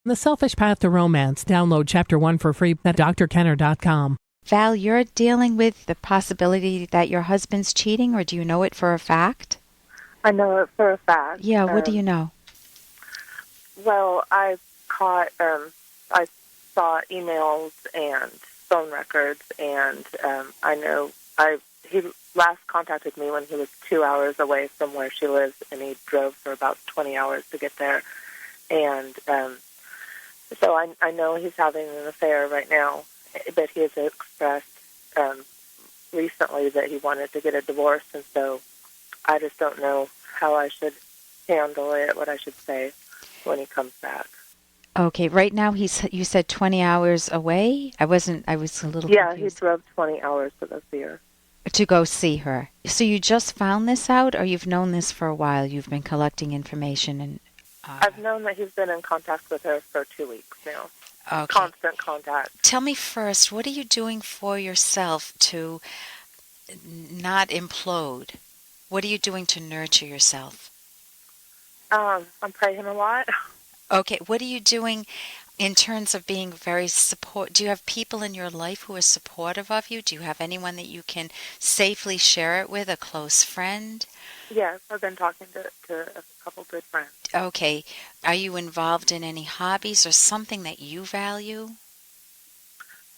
The Selfish Path to Romance. Download Chapter 1 for free at drkenner.com. Val, you're dealing with the possibility that your husband's cheating, or do you know it for a fact? I know it for a fact. Yeah, what do you know? Well, I saw emails and phone records, and he last contacted me when he was 2 hours away from where she lives, and he drove for about 20 hours to get there. And so I know he's having an affair right now, but he has expressed recently that he wanted to get a divorce, and so I just don't know how I should handle it, what I should say when he comes back. Okay, right now you said 20 hours away? I was a little confused. He drove 20 hours to go see her. To go see her. So you just found this out, or you've known this for a while? You've been collecting information and... I've known that he's been in contact with her for 2 weeks now. Okay. Constant contact. Tell me first, what are you doing for yourself to not implode? What are you doing to nurture yourself? I'm praying a lot. Okay, what are you doing in terms of being very do you have people in your life who are supportive of you? Do you have anyone that you can safely share it with, a close friend? Yes, I've been talking to a couple good friends. Okay. Are you involved in any hobbies or something that you value?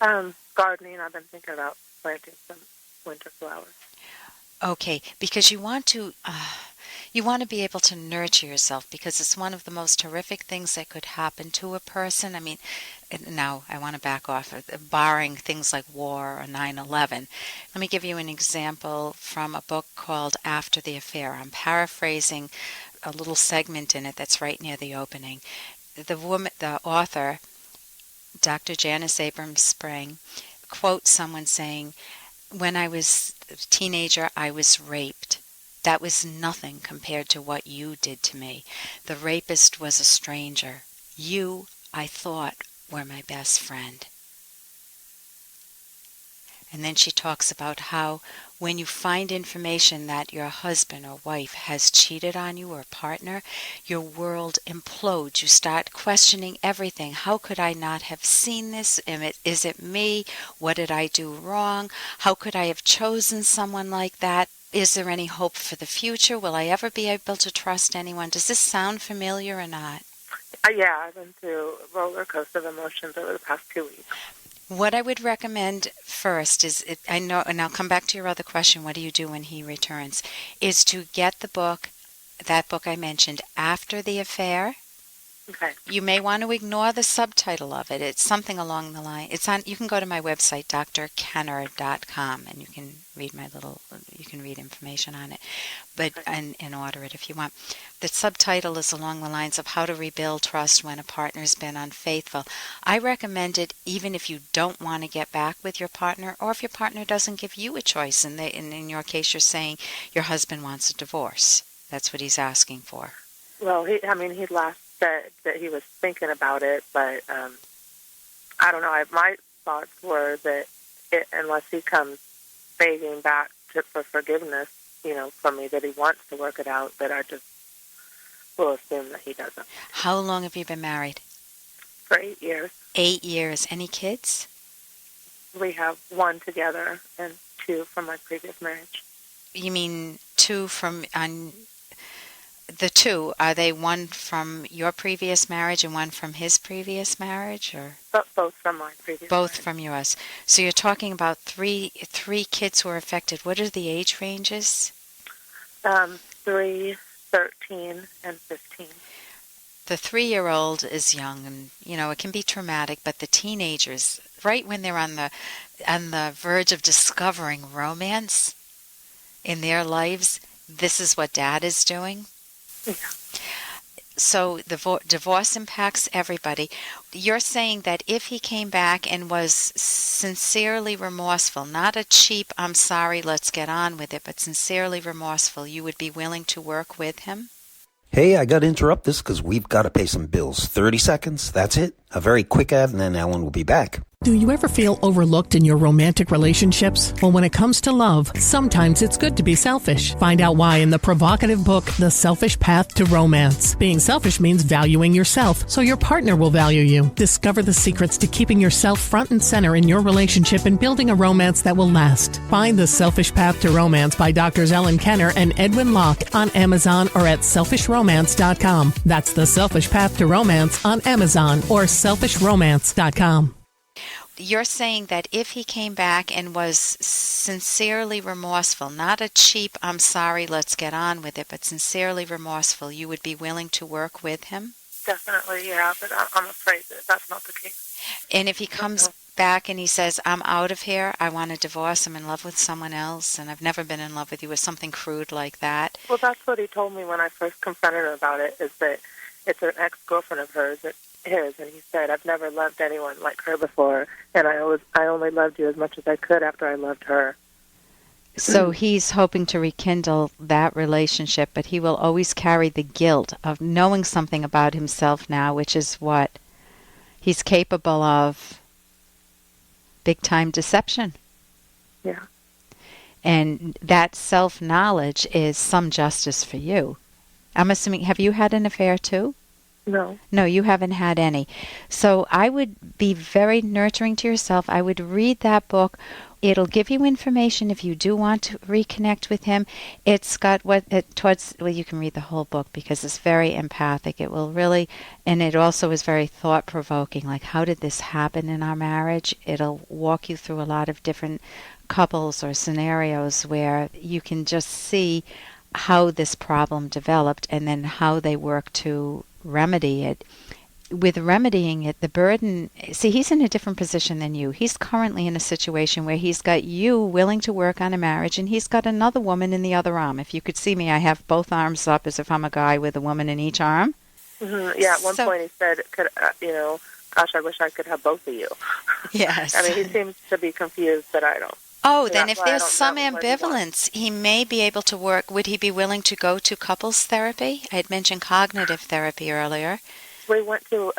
Gardening. I've been thinking about planting some winter flowers. Okay, because you want to be able to nurture yourself, because it's one of the most horrific things that could happen to a person. I mean, now I want to back off, barring things like war or 9/11. Let me give you an example from a book called After the Affair. I'm paraphrasing a little segment in it that's right near the opening. The author, Dr. Janice Abrams Spring, quotes someone saying, "When I was a teenager, I was raped. That was nothing compared to what you did to me. The rapist was a stranger. You, I thought, were my best friend." And then she talks about how when you find information that your husband or wife has cheated on you or partner, your world implodes. You start questioning everything. How could I not have seen this? Is it me? What did I do wrong? How could I have chosen someone like that? Is there any hope for the future? Will I ever be able to trust anyone? Does this sound familiar or not? Yeah, I've been through a roller coaster of emotions over the past 2 weeks. What I would recommend first is, I know, and I'll come back to your other question, what do you do when he returns, is to get the book, that book I mentioned, After the Affair. Okay. You may want to ignore the subtitle of it. It's something along the line. You can go to my website, drkenner.com, and you can read information on it, but and order it if you want. The subtitle is along the lines of How to Rebuild Trust When a Partner's Been Unfaithful. I recommend it even if you don't want to get back with your partner, or if your partner doesn't give you a choice, and in your case you're saying your husband wants a divorce. That's what he's asking for. Well, he last said that he was thinking about it, but I don't know. My thoughts were that unless he comes begging back for forgiveness, from me, that he wants to work it out, that I just will assume that he doesn't. How long have you been married? For 8 years. 8 years. Any kids? We have 1 together and 2 from my previous marriage. You mean 2 from... The 2, are they 1 from your previous marriage and 1 from his previous marriage, or both from my previous both marriage. From yours? So you're talking about three kids who are affected. What are the age ranges? 3, 13, and 15. The 3-year-old is young, and it can be traumatic. But the teenagers, right when they're on the verge of discovering romance in their lives, this is what Dad is doing. Yeah. So the divorce impacts everybody. You're saying that if he came back and was sincerely remorseful, not a cheap, I'm sorry, let's get on with it, but sincerely remorseful, you would be willing to work with him? Hey, I got to interrupt this because we've got to pay some bills. 30 seconds, that's it. A very quick ad, and then Ellen will be back. Do you ever feel overlooked in your romantic relationships? Well, when it comes to love, sometimes it's good to be selfish. Find out why in the provocative book, The Selfish Path to Romance. Being selfish means valuing yourself, so your partner will value you. Discover the secrets to keeping yourself front and center in your relationship and building a romance that will last. Find The Selfish Path to Romance by Drs. Ellen Kenner and Edwin Locke on Amazon or at selfishromance.com. That's The Selfish Path to Romance on Amazon or selfishromance.com. You're saying that if he came back and was sincerely remorseful, not a cheap, I'm sorry, let's get on with it, but sincerely remorseful, you would be willing to work with him? Definitely, yeah, but I'm afraid that that's not the case. And if he comes back and he says, I'm out of here, I want a divorce, I'm in love with someone else, and I've never been in love with you, or something crude like that? Well, that's what he told me when I first confronted him about it, is that it's an ex-girlfriend of his, and he said, I've never loved anyone like her before, and I only loved you as much as I could after I loved her. So he's hoping to rekindle that relationship, but he will always carry the guilt of knowing something about himself now, which is what? He's capable of big-time deception. Yeah. And that self-knowledge is some justice for you. I'm assuming, have you had an affair too? No. No, you haven't had any. So I would be very nurturing to yourself. I would read that book. It'll give you information if you do want to reconnect with him. It's got well, you can read the whole book because it's very empathic. It will really, and it also is very thought-provoking, like how did this happen in our marriage? It'll walk you through a lot of different couples or scenarios where you can just see how this problem developed and then how they work to remedy it. With remedying it, the burden, see, he's in a different position than you. He's currently in a situation where he's got you willing to work on a marriage, and he's got another woman in the other arm. If you could see me, I have both arms up as if I'm a guy with a woman in each arm. Mm-hmm. Yeah, at one point he said, gosh, I wish I could have both of you. Yes. I mean, he seems to be confused, but I don't. Oh, then if there's some ambivalence, he may be able to work. Would he be willing to go to couples therapy? I had mentioned cognitive therapy earlier. We went to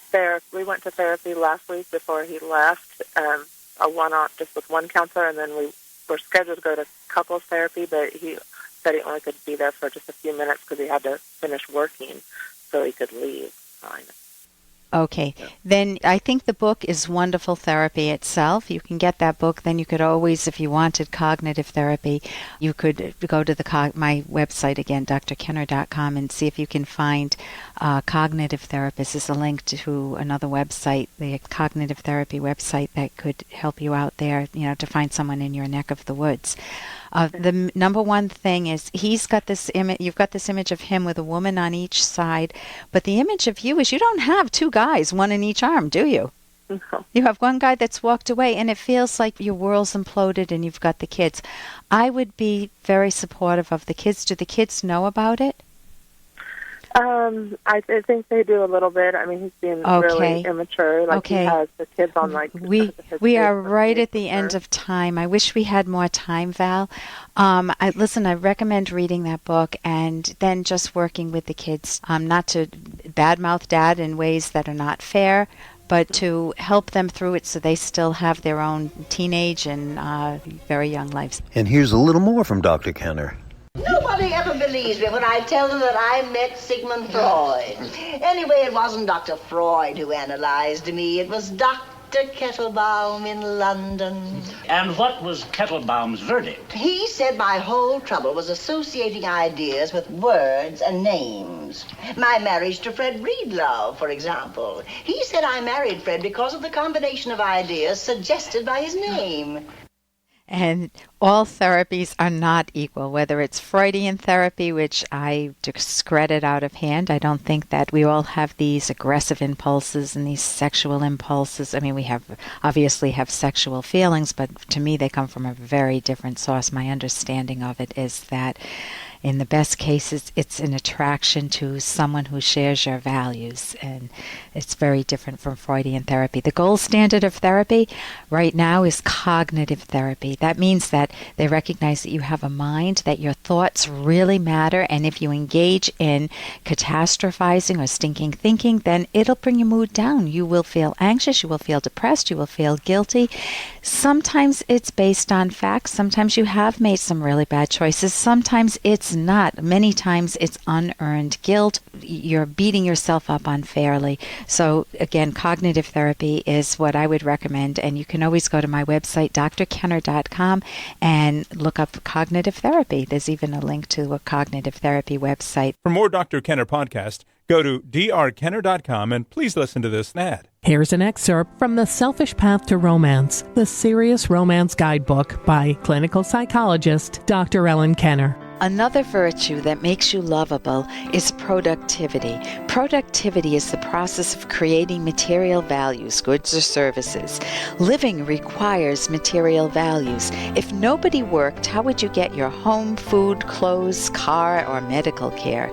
therapy last week before he left, a one-off just with one counselor, and then we were scheduled to go to couples therapy, but he said he only could be there for just a few minutes because he had to finish working so he could leave. Fine. Okay, then I think the book is wonderful therapy itself. You can get that book. Then you could always, if you wanted cognitive therapy, you could go to my website again, drkenner.com, and see if you can find cognitive therapist. Is a link to another website, the cognitive therapy website that could help you out there, to find someone in your neck of the woods. The number one thing is he's got this image. You've got this image of him with a woman on each side, but the image of you is you don't have two guys, one in each arm, do you? No. You have one guy that's walked away, and it feels like your world's imploded, and you've got the kids. I would be very supportive of the kids. Do the kids know about it? I think they do a little bit. I mean, he's being really immature. He has the kids on we are right at the end of time. I wish we had more time, Val. I recommend reading that book and then just working with the kids, not to badmouth Dad in ways that are not fair, but to help them through it so they still have their own teenage and very young lives. And here's a little more from Dr. Kenner. Nobody ever believes me when I tell them that I met Sigmund Freud. Anyway, it wasn't Dr. Freud who analyzed me. It was Dr. Kettlebaum in London. And what was Kettlebaum's verdict? He said my whole trouble was associating ideas with words and names. My marriage to Fred Breedlove, for example. He said I married Fred because of the combination of ideas suggested by his name. And all therapies are not equal, whether it's Freudian therapy, which I discredit out of hand. I don't think that we all have these aggressive impulses and these sexual impulses. I mean, we obviously have sexual feelings, but to me they come from a very different source. My understanding of it is that in the best cases, it's an attraction to someone who shares your values, and it's very different from Freudian therapy. The gold standard of therapy right now is cognitive therapy. That means that They recognize that you have a mind, that your thoughts really matter, and if you engage in catastrophizing or stinking thinking, then it'll bring your mood down. You will feel anxious, you will feel depressed, you will feel guilty. Sometimes it's based on facts. Sometimes you have made some really bad choices. Sometimes it's not. Many times it's unearned guilt. You're beating yourself up unfairly. So again, cognitive therapy is what I would recommend, and you can always go to my website, drkenner.com, and look up cognitive therapy. There's even a link to a cognitive therapy website. For more Dr. Kenner podcast, go to drkenner.com and please listen to this ad. Here's an excerpt from The Selfish Path to Romance, the Serious Romance Guidebook by clinical psychologist Dr. Ellen Kenner. Another virtue that makes you lovable is productivity. Productivity is the process of creating material values, goods or services. Living requires material values. If nobody worked, how would you get your home, food, clothes, car, or medical care?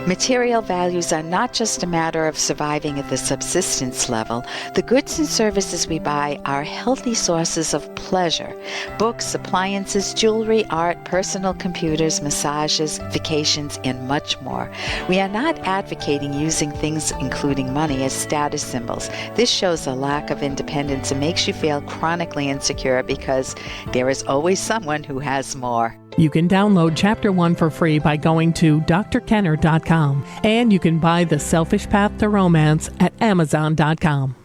Material values are not just a matter of surviving at the subsistence level. The goods and services we buy are healthy sources of pleasure. Books, appliances, jewelry, art, personal computers, massages, vacations, and much more. We are not advocating using things, including money, as status symbols. This shows a lack of independence and makes you feel chronically insecure because there is always someone who has more. You can download Chapter 1 for free by going to drkenner.com, and you can buy The Selfish Path to Romance at amazon.com.